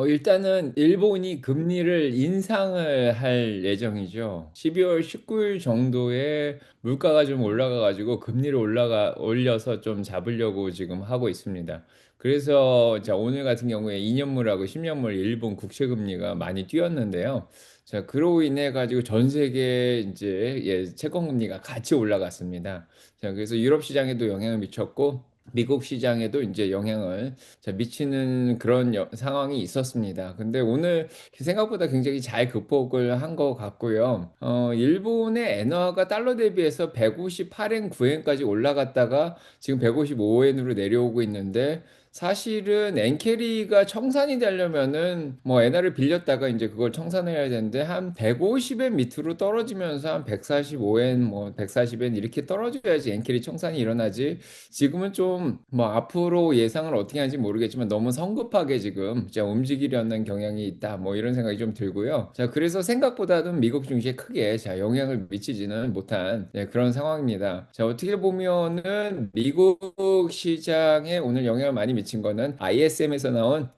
일단은 일본이 금리를 인상을 할 예정이죠. 12월 19일 정도에 물가가 좀 올라가가지고 금리를 올려서 좀 잡으려고 지금 하고 있습니다. 그래서 자, 오늘 같은 경우에 2년물하고 10년물 일본 국채 금리가 많이 뛰었는데요. 자, 그로 인해 가지고 전 세계 이제 채권 금리가 같이 올라갔습니다. 자, 그래서 유럽 시장에도 영향을 미쳤고 미국 시장에도 이제 영향을 자, 미치는 그런 상황이 있었습니다. 근데 오늘 생각보다 굉장히 잘 극복을 한 것 같고요. 일본의 엔화가 달러 대비해서 158엔 9엔까지 올라갔다가 지금 155엔으로 내려오고 있는데 사실은 엔캐리가 청산이 되려면은 뭐 엔화를 빌렸다가 이제 그걸 청산해야 되는데 한 150엔 밑으로 떨어지면서 한 145엔 뭐 140엔 이렇게 떨어져야지 엔캐리 청산이 일어나지. 지금은 좀 뭐 앞으로 예상을 어떻게 하는지 모르겠지만 너무 성급하게 지금 진짜 움직이려는 경향이 있다. 뭐 이런 생각이 좀 들고요. 자, 그래서 생각보다는 미국 증시에 크게 자, 영향을 미치지는 못한 그런 상황입니다. 자, 어떻게 보면은 미국 시장에 오늘 영향을 많이 미친 거는 ISM에서 나온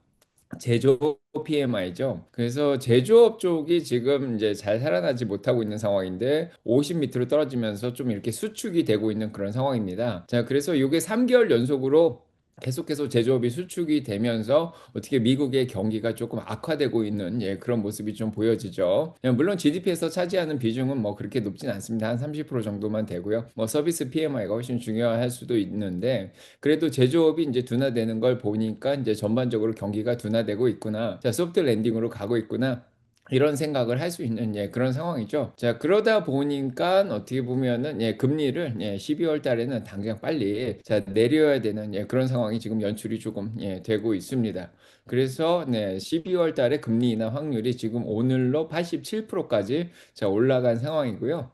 제조업 PMI죠. 그래서 제조업 쪽이 지금 이제 잘 살아나지 못하고 있는 상황인데 50 밑으로 떨어지면서 좀 이렇게 수축이 되고 있는 그런 상황입니다. 자, 그래서 이게 3개월 연속으로 계속해서 제조업이 수축이 되면서 어떻게 미국의 경기가 조금 악화되고 있는 그런 모습이 좀 보여지죠. 물론 GDP에서 차지하는 비중은 뭐 그렇게 높진 않습니다. 한 30% 정도만 되고요. 뭐 서비스 PMI가 훨씬 중요할 수도 있는데 그래도 제조업이 이제 둔화되는 걸 보니까 이제 전반적으로 경기가 둔화되고 있구나. 자, 소프트 랜딩으로 가고 있구나. 이런 생각을 할 수 있는 그런 상황이죠. 자, 그러다 보니까 어떻게 보면은 금리를 12월 달에는 당장 빨리 자, 내려야 되는 그런 상황이 지금 연출이 조금 되고 있습니다. 그래서 12월 달에 금리 인하 확률이 지금 오늘로 87%까지 자, 올라간 상황이고요.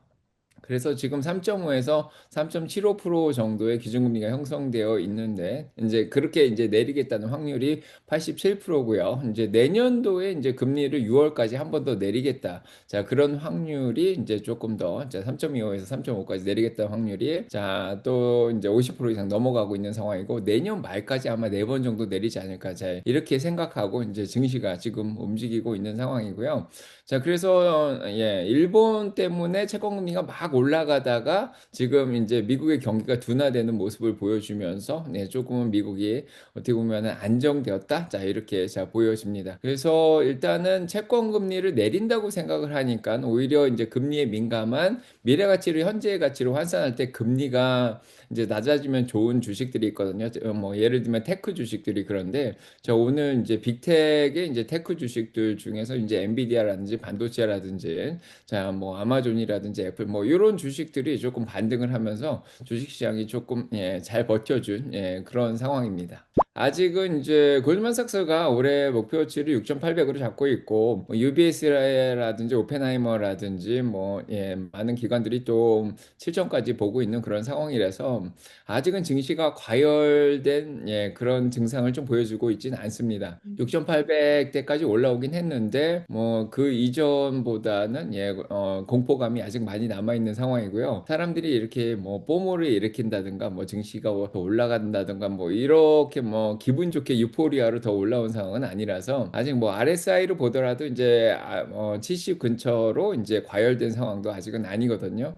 그래서 지금 3.5에서 3.75% 정도의 기준금리가 형성되어 있는데 이제 그렇게 이제 내리겠다는 확률이 87%고요. 이제 내년도에 이제 금리를 6월까지 한 번 더 내리겠다. 자, 그런 확률이 이제 조금 더 자, 3.25에서 3.5까지 내리겠다는 확률이 자, 또 이제 50% 이상 넘어가고 있는 상황이고 내년 말까지 아마 4번 정도 내리지 않을까. 자, 이렇게 생각하고 이제 증시가 지금 움직이고 있는 상황이고요. 자, 그래서 일본 때문에 채권금리가 막 올라가다가 지금 이제 미국의 경기가 둔화되는 모습을 보여주면서 조금은 미국이 어떻게 보면 안정되었다. 자, 이렇게 자 보여집니다. 그래서 일단은 채권금리를 내린다고 생각을 하니까 오히려 이제 금리에 민감한 미래 가치를 현재의 가치로 환산할 때 금리가 이제 낮아지면 좋은 주식들이 있거든요. 뭐 예를 들면 테크 주식들이 그런데 저 오늘 이제 빅텍의 이제 테크 주식들 중에서 이제 엔비디아라든지 반도체라든지 자 뭐 아마존이라든지 애플 뭐 이런 주식들이 조금 반등을 하면서 주식시장이 조금 잘 버텨준 그런 상황입니다. 아직은 이제 골드만삭스가 올해 목표치를 6,800으로 잡고 있고 뭐 UBS라든지 오펜하이머라든지 뭐 많은 기관들이 또 7천까지 보고 있는 그런 상황이라서 아직은 증시가 과열된 그런 증상을 좀 보여주고 있지는 않습니다. 6,800대까지 올라오긴 했는데 뭐 그 이전보다는 공포감이 아직 많이 남아 있는 상황이고요. 사람들이 이렇게 뭐 뽀모를 일으킨다든가 뭐 증시가 더 올라간다든가 뭐 이렇게 뭐 기분 좋게 유포리아로 더 올라온 상황은 아니라서 아직 뭐 RSI로 보더라도 이제 70 근처로 이제 과열된 상황도 아직은 아니거든요.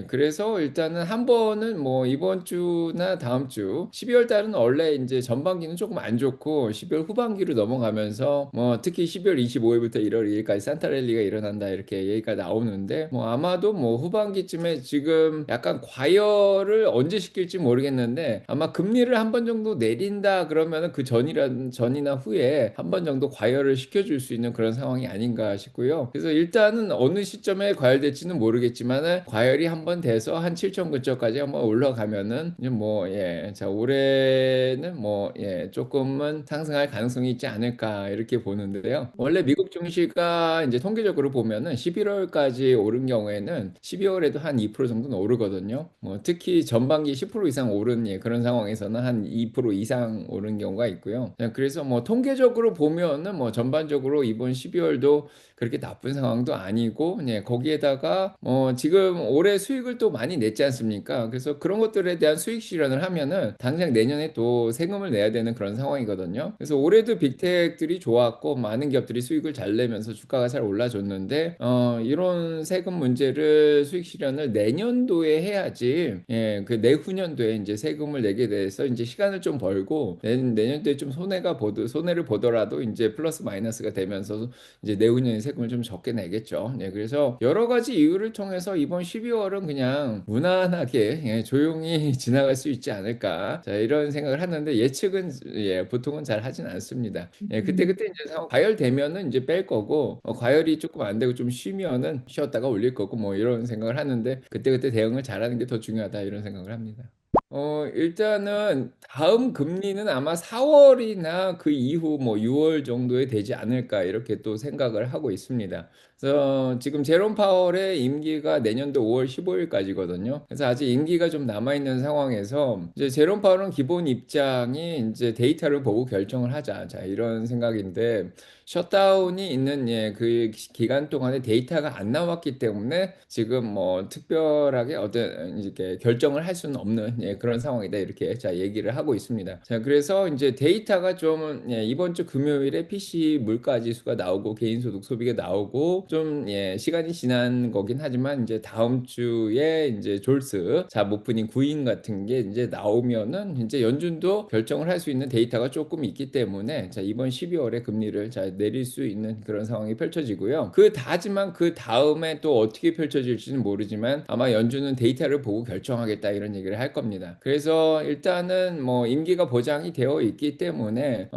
그래서 일단은 한 번은 뭐 이번 주나 다음 주 12월 달은 원래 이제 전반기는 조금 안 좋고 12월 후반기로 넘어가면서 뭐 특히 12월 25일부터 1월 2일까지 산타랠리가 일어난다 이렇게 얘기가 나오는데 뭐 아마도 뭐 후반기쯤에 지금 약간 과열을 언제 시킬지 모르겠는데 아마 금리를 한 번 정도 내린다 그러면은 그 전이나 후에 한 번 정도 과열을 시켜줄 수 있는 그런 상황이 아닌가 싶고요. 그래서 일단은 어느 시점에 과열될지는 모르겠지만은 과열이 한 번 돼서 한 7천 근처까지 한번 올라가면은 이제 뭐 자 올해는 뭐 조금은 상승할 가능성이 있지 않을까 이렇게 보는데요. 원래 미국 증시가 이제 통계적으로 보면은 11월까지 오른 경우에는 12월에도 한 2% 정도는 오르거든요. 뭐 특히 전반기 10% 이상 오른 그런 상황에서는 한 2% 이상 오른 경우가 있고요. 그래서 뭐 통계적으로 보면은 뭐 전반적으로 이번 12월도 그렇게 나쁜 상황도 아니고, 예, 거기에다가 지금 올해 수익을 또 많이 냈지 않습니까? 그래서 그런 것들에 대한 수익 실현을 하면은 당장 내년에 또 세금을 내야 되는 그런 상황이거든요. 그래서 올해도 빅텍들이 좋았고 많은 기업들이 수익을 잘 내면서 주가가 잘 올라줬는데, 이런 세금 문제를 수익 실현을 내년도에 해야지, 예, 그 내후년도에 이제 세금을 내게 돼서 이제 시간을 좀 벌고 내년도에 좀 손해를 보더라도 이제 플러스 마이너스가 되면서 이제 내후년에 세금을 좀 적게 내겠죠. 네, 그래서 여러 가지 이유를 통해서 이번 12월은 그냥 무난하게, 예, 조용히 지나갈 수 있지 않을까. 자, 이런 생각을 하는데 예측은, 예, 보통은 잘 하진 않습니다. 예, 그때 이제 상황 과열되면은 이제 뺄 거고, 과열이 조금 안 되고 좀 쉬면은 쉬었다가 올릴 거고, 뭐 이런 생각을 하는데 그때 대응을 잘하는 게 더 중요하다 이런 생각을 합니다. 일단은 다음 금리는 아마 4월이나 그 이후 뭐 6월 정도에 되지 않을까 이렇게 또 생각을 하고 있습니다. 그래서 지금 제롬 파월의 임기가 내년도 5월 15일까지거든요. 그래서 아직 임기가 좀 남아 있는 상황에서 이제 제롬 파월은 기본 입장이 이제 데이터를 보고 결정을 하자. 자, 이런 생각인데, 셧다운이 있는, 예, 그 기간 동안에 데이터가 안 나왔기 때문에 지금 뭐 특별하게 어떤 이렇게 결정을 할 수는 없는, 예, 그런 상황이다 이렇게 자 얘기를 하고 있습니다. 자, 그래서 이제 데이터가 좀, 예, 이번 주 금요일에 PC 물가 지수가 나오고 개인소득 소비가 나오고 좀, 예, 시간이 지난 거긴 하지만 이제 다음 주에 이제 졸스 잡 오프닝 구인 같은 게 이제 나오면은 이제 연준도 결정을 할 수 있는 데이터가 조금 있기 때문에 자, 이번 12월에 금리를 자 내릴 수 있는 그런 상황이 펼쳐지고요. 하지만 그 다음에 또 어떻게 펼쳐질지는 모르지만 아마 연준은 데이터를 보고 결정하겠다 이런 얘기를 할 겁니다. 그래서 일단은 뭐 임기가 보장이 되어 있기 때문에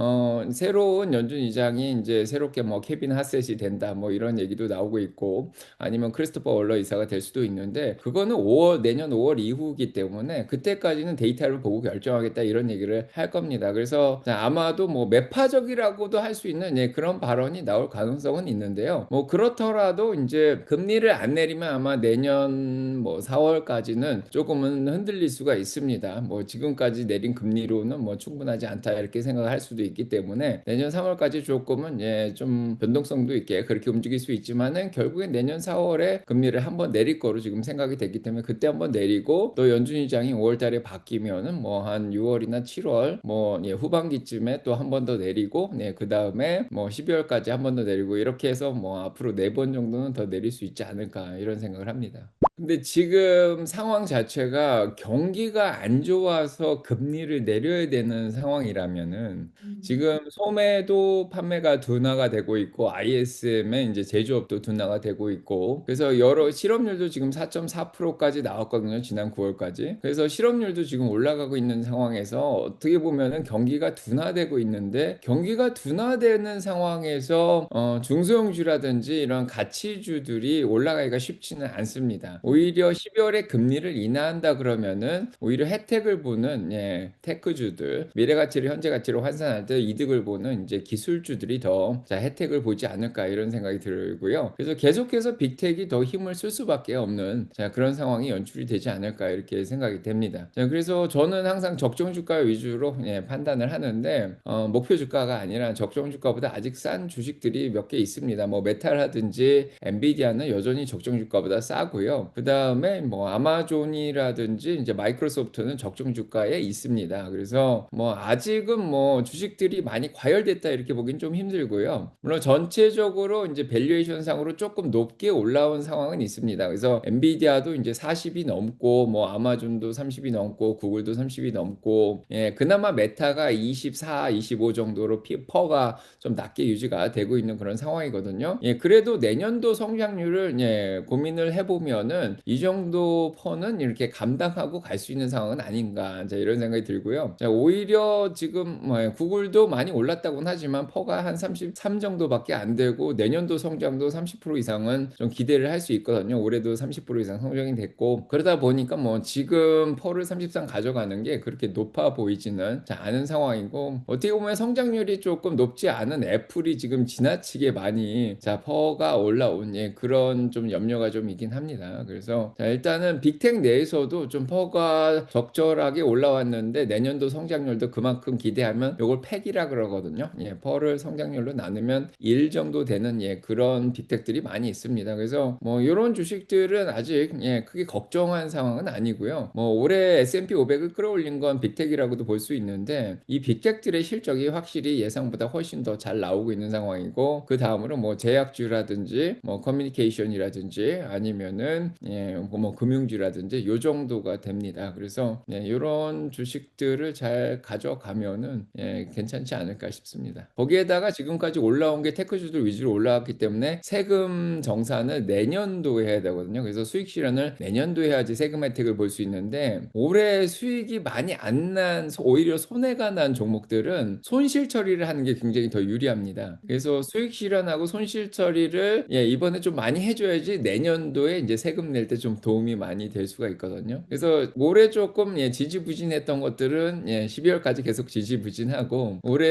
새로운 연준 의장이 이제 새롭게 뭐 케빈 하셋이 된다 뭐 이런 얘기도 나오고 있고, 아니면 크리스토퍼 월러 이사가 될 수도 있는데 그거는 내년 5월 이후이기 때문에 그때까지는 데이터를 보고 결정하겠다 이런 얘기를 할 겁니다. 그래서 아마도 뭐 매파적이라고도 할 수 있는, 예, 그런 발언이 나올 가능성은 있는데요. 뭐 그렇더라도 이제 금리를 안 내리면 아마 내년 뭐 4월까지는 조금은 흔들릴 수가 있습니다. 뭐 지금까지 내린 금리로는 뭐 충분하지 않다 이렇게 생각할 수도 있기 때문에 내년 3월까지 조금은, 예, 좀 변동성도 있게 그렇게 움직일 수 있지만은 결국엔 내년 4월에 금리를 한번 내릴 거로 지금 생각이 됐기 때문에 그때 한번 내리고, 또 연준 의장이 5월 달에 바뀌면은 뭐 한 6월이나 7월 뭐, 예, 후반기쯤에 또 한 번 더 내리고, 네, 그 다음에 뭐 12월까지 한 번 더 내리고 이렇게 해서 뭐 앞으로 4번 정도는 더 내릴 수 있지 않을까 이런 생각을 합니다. 근데 지금 상황 자체가 경기가 안 좋아서 금리를 내려야 되는 상황이라면은 지금 소매도 판매가 둔화가 되고 있고 ISM의 이제 제조업도 둔화가 되고 있고, 그래서 여러 실업률도 지금 4.4%까지 나왔거든요. 지난 9월까지. 그래서 실업률도 지금 올라가고 있는 상황에서 어떻게 보면은 경기가 둔화되고 있는데, 경기가 둔화되는 상황에서 중소형주라든지 이런 가치주들이 올라가기가 쉽지는 않습니다. 오히려 12월에 금리를 인하한다 그러면은 오히려 혜택을 보는, 예, 테크주들, 미래 가치를 현재 가치로 환산할 때 이득을 보는 이제 기술주들이 더 자, 혜택을 보지 않을까 이런 생각이 들고요. 그래서 계속해서 빅텍이 더 힘을 쓸 수밖에 없는, 자, 그런 상황이 연출이 되지 않을까 이렇게 생각이 됩니다. 자, 그래서 저는 항상 적정 주가 위주로, 예, 판단을 하는데, 목표 주가가 아니라 적정 주가보다 아직 싼 주식들이 몇 개 있습니다. 뭐 메탈하든지 엔비디아는 여전히 적정 주가보다 싸고요. 그 다음에 뭐 아마존이라든지 이제 마이크로소프트는 적정 주가에 있습니다. 그래서 뭐 아직은 뭐 주식들이 많이 과열됐다 이렇게 보긴 좀 힘들고요. 물론 전체적으로 이제 밸류에이션 상으로 조금 높게 올라온 상황은 있습니다. 그래서 엔비디아도 이제 40이 넘고, 뭐 아마존도 30이 넘고, 구글도 30이 넘고, 예, 그나마 메타가 24, 25 정도로 퍼가 좀 낮게 유지가 되고 있는 그런 상황이거든요. 예, 그래도 내년도 성장률을, 예, 고민을 해보면은 이 정도 퍼는 이렇게 감당하고 갈 수 있는 상황은 아닌가, 자, 이런 생각이 들고요. 자, 오히려 지금 뭐, 예, 구글도 많이 올랐다고는 하지만 퍼가 한 33 정도밖에 안 되고 내년도 성장도 30% 이상은 좀 기대를 할 수 있거든요. 올해도 30% 이상 성장이 됐고, 그러다 보니까 뭐 지금 퍼를 33 가져가는 게 그렇게 높아 보이지는 않은 상황이고, 어떻게 보면 성장률이 조금 높지 않은 애플이 지금 지나치게 많이 자 퍼가 올라온, 예, 그런 좀 염려가 좀 있긴 합니다. 그래서 자 일단은 빅텍 내에서도 좀 퍼가 적절하게 올라왔는데 내년도 성장률도 그만큼 기대하면 요걸 팩이라 그러거든요. 예, 퍼를 성장률로 나누면 1 정도 되는 예, 그런 빅텍들이 많이 있습니다. 그래서 뭐 요런 주식들은 아직 예, 크게 걱정한 상황은 아니고요. 뭐 올해 S&P 500을 끌어올린 건 빅텍이라고도 볼 수 있는데 이 빅텍들의 실적이 확실히 예상보다 훨씬 더 잘 나오고 있는 상황이고 그 다음으로 뭐 제약주라든지 뭐 커뮤니케이션이라든지 아니면은 예, 뭐 금융주라든지 요 정도가 됩니다. 그래서 예, 요런 주식들을 잘 가져가면은 예, 괜찮지 않을까 싶습니다. 거기에다가 지금까지 올라온 게 테크주들 위주로 올라왔기 때문에 세금 정산을 내년도에 해야 되거든요. 그래서 수익 실현을 내년도에 해야지 세금 혜택을 볼 수 있는데 올해 수익이 많이 안 난 오히려 손해가 난 종목들은 손실 처리를 하는 게 굉장히 더 유리합니다. 그래서 수익 실현하고 손실 처리를 예, 이번에 좀 많이 해줘야지 내년도에 이제 세금 낼 때 좀 도움이 많이 될 수가 있거든요. 그래서 올해 조금 예, 지지부진했던 것들은 예, 12월까지 계속 지지부진하고 올해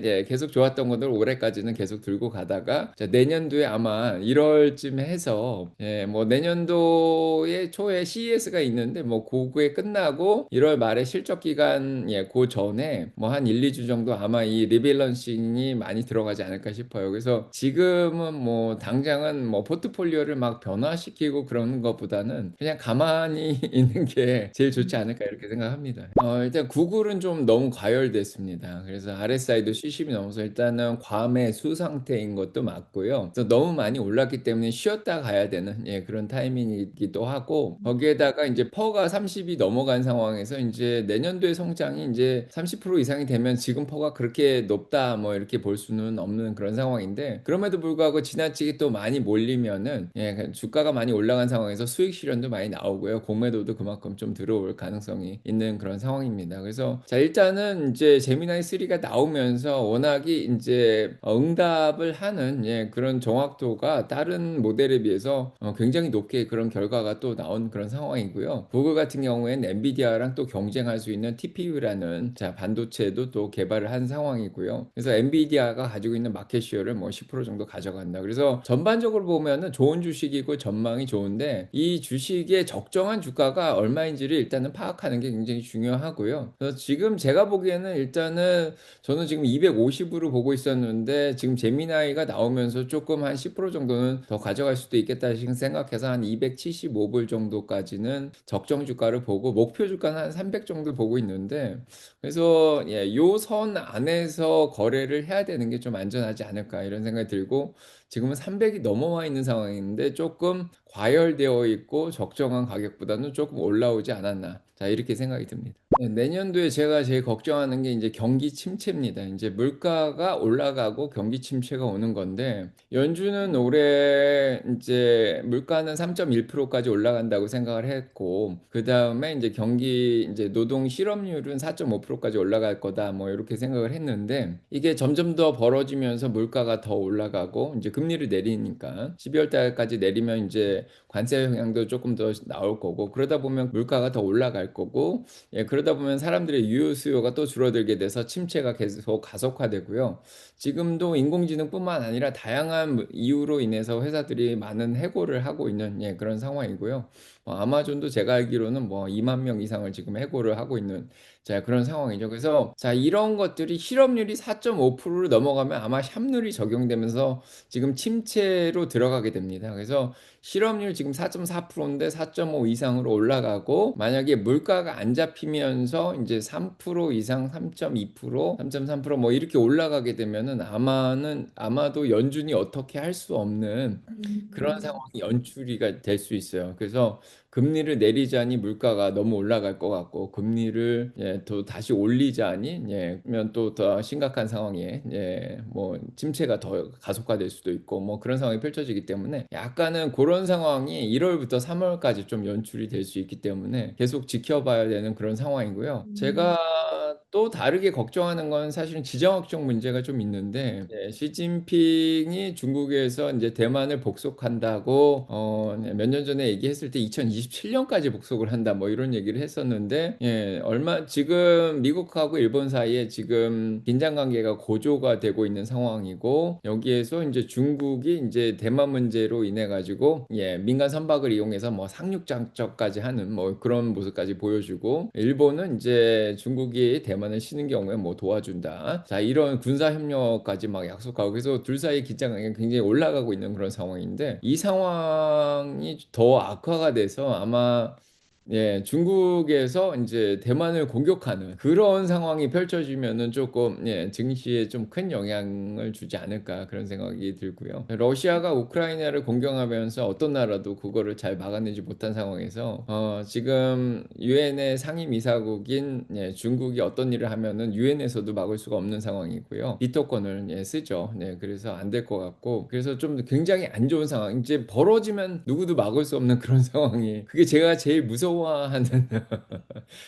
예, 계속 좋았던 것들 올해까지는 계속 들고 가다가 자, 내년도에 아마 1월쯤에 해서 예, 뭐 내년도에 초에 CES가 있는데 뭐 그게 끝나고 1월 말에 실적 기간 예, 그 전에 뭐 한 1, 2주 정도 아마 이 리밸런싱이 많이 들어가지 않을까 싶어요. 그래서 지금은 뭐 당장은 뭐 포트폴리오를 막 변화시키고 그러는 것보다는 그냥 가만히 있는 게 제일 좋지 않을까 이렇게 생각합니다. 일단 구글은 좀 너무 과열됐습니다. 그래서 RSI도 CCB 넘어서 일단은 과매수 상태인 것도 맞고요. 그래서 너무 많이 올랐기 때문에 쉬었다 가야 되는 예, 그런 타이밍이기도 하고 거기에다가 이제 퍼가 30이 넘어간 상황에서 이제 내년도의 성장이 이제 30% 이상이 되면 지금 퍼가 그렇게 높다 뭐 이렇게 볼 수는 없는 그런 상황인데 그럼에도 불구하고 지나치게 또 많이 몰리면은 예, 주가가 많이 올라간 상황에서 수익 실현도 많이 나오고요. 공매도도 그만큼 좀 들어올 가능성이 있는 그런 상황입니다. 그래서 자 일단은 이제 제미나이 3가 나오면서 워낙이 이제 응답을 하는 예, 그런 정확도가 다른 모델에 비해서 굉장히 높게 그런 결과가 또 나온 그런 상황이고요. 구글 같은 경우에는 엔비디아랑 또 경쟁할 수 있는 TPU라는 자 반도체도 또 개발을 한 상황이고요. 그래서 엔비디아가 가지고 있는 마켓시어를 뭐 10% 정도 가져간다. 그래서 전반적으로 보면은 좋은 주식이고 전망이 좋은데 이 주식의 적정한 주가가 얼마인지를 일단은 파악하는 게 굉장히 중요하고요. 그래서 지금 제가 보기에는 일단은 저는 지금 250으로 보고 있었는데 지금 제미나이가 나오면서 조금 한 10% 정도는 더 가져갈 수도 있겠다 생각해서 한 275불 정도까지는 적정 주가를 보고 목표 주가는 한 300 정도 보고 있는데 그래서 예, 요 선 안에서 거래를 해야 되는 게 좀 안전하지 않을까 이런 생각이 들고 지금은 300이 넘어와 있는 상황인데 조금 과열되어 있고 적정한 가격보다는 조금 올라오지 않았나. 자, 이렇게 생각이 듭니다. 네, 내년도에 제가 제일 걱정하는 게 이제 경기 침체입니다. 이제 물가가 올라가고 경기 침체가 오는 건데 연준은 올해 이제 물가는 3.1%까지 올라간다고 생각을 했고 그 다음에 이제 경기 이제 노동 실업률은 4.5%까지 올라갈 거다 뭐 이렇게 생각을 했는데 이게 점점 더 벌어지면서 물가가 더 올라가고 이제 금리를 내리니까 12월 달까지 내리면 이제 관세 영향도 조금 더 나올 거고 그러다 보면 물가가 더 올라갈 거고 예, 그러다 보면 사람들의 유효 수요가 또 줄어들게 돼서 침체가 계속 가속화되고요. 지금도 인공지능뿐만 아니라 다양한 이유로 인해서 회사들이 많은 해고를 하고 있는 예, 그런 상황이고요. 아마존도 제가 알기로는 뭐 2만 명 이상을 지금 해고를 하고 있는 자, 그런 상황이죠. 그래서 자, 이런 것들이 실업률이 4.5%를 넘어가면 아마 샵률이 적용되면서 지금 침체로 들어가게 됩니다. 그래서 실업률 지금 4.4%인데 4.5 이상으로 올라가고 만약에 물가가 안 잡히면서 이제 3% 이상 3.2%, 3.3%뭐 이렇게 올라가게 되면은 아마도 연준이 어떻게 할 수 없는 그런 상황이 연출이가 될 수 있어요. 그래서 금리를 내리자니 물가가 너무 올라갈 것 같고 금리를 예, 또 다시 올리자니 예, 그러면 또 더 심각한 상황에 예, 뭐 침체가 더 가속화될 수도 있고 뭐 그런 상황이 펼쳐지기 때문에 약간은 그런 상황이 1월부터 3월까지 좀 연출이 될 수 있기 때문에 계속 지켜봐야 되는 그런 상황이고요. 제가 또 다르게 걱정하는 건 사실은 지정학적 문제가 좀 있는데, 시진핑이 중국에서 이제 대만을 복속한다고 몇 년 전에 얘기했을 때 2027년까지 복속을 한다 뭐 이런 얘기를 했었는데, 얼마 지금 미국하고 일본 사이에 지금 긴장 관계가 고조가 되고 있는 상황이고, 여기에서 이제 중국이 이제 대만 문제로 인해 가지고 민간 선박을 이용해서 뭐 상륙 작전까지 하는 뭐 그런 모습까지 보여주고, 일본은 이제 중국이 대만을 치는 경우에 뭐 도와준다. 자, 이런 군사 협력까지 막 약속하고, 그래서 둘 사이 긴장감이 굉장히 올라가고 있는 그런 상황인데, 이 상황이 더 악화가 돼서 아마 중국에서 이제 대만을 공격하는 그런 상황이 펼쳐지면은 조금, 증시에 좀 큰 영향을 주지 않을까 그런 생각이 들고요. 러시아가 우크라이나를 공격하면서 어떤 나라도 그거를 잘 막아내지 못한 상황에서, 지금 유엔의 상임이사국인 중국이 어떤 일을 하면은 유엔에서도 막을 수가 없는 상황이고요. 비토권을 쓰죠. 그래서 안 될 것 같고, 그래서 좀 굉장히 안 좋은 상황. 이제 벌어지면 누구도 막을 수 없는 그런 상황이, 그게 제가 제일 무서워하는 음.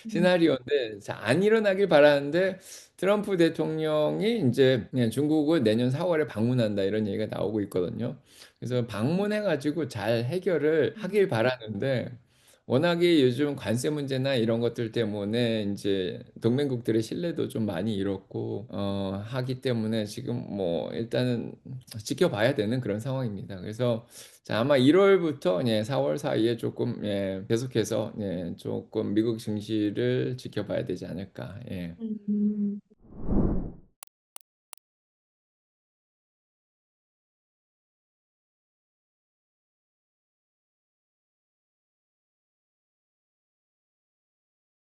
시나리오인데, 자, 안 일어나길 바라는데, 트럼프 대통령이 이제 중국을 내년 4월에 방문한다 이런 얘기가 나오고 있거든요. 그래서 방문해가지고 잘 해결을 하길 바라는데, 워낙에 요즘 관세 문제나 이런 것들 때문에 이제 동맹국들의 신뢰도 좀 많이 잃었고, 하기 때문에 지금 뭐 일단은 지켜봐야 되는 그런 상황입니다. 그래서 자, 아마 1월부터 4월 사이에 조금 계속해서 조금 미국 증시를 지켜봐야 되지 않을까. 예. 음.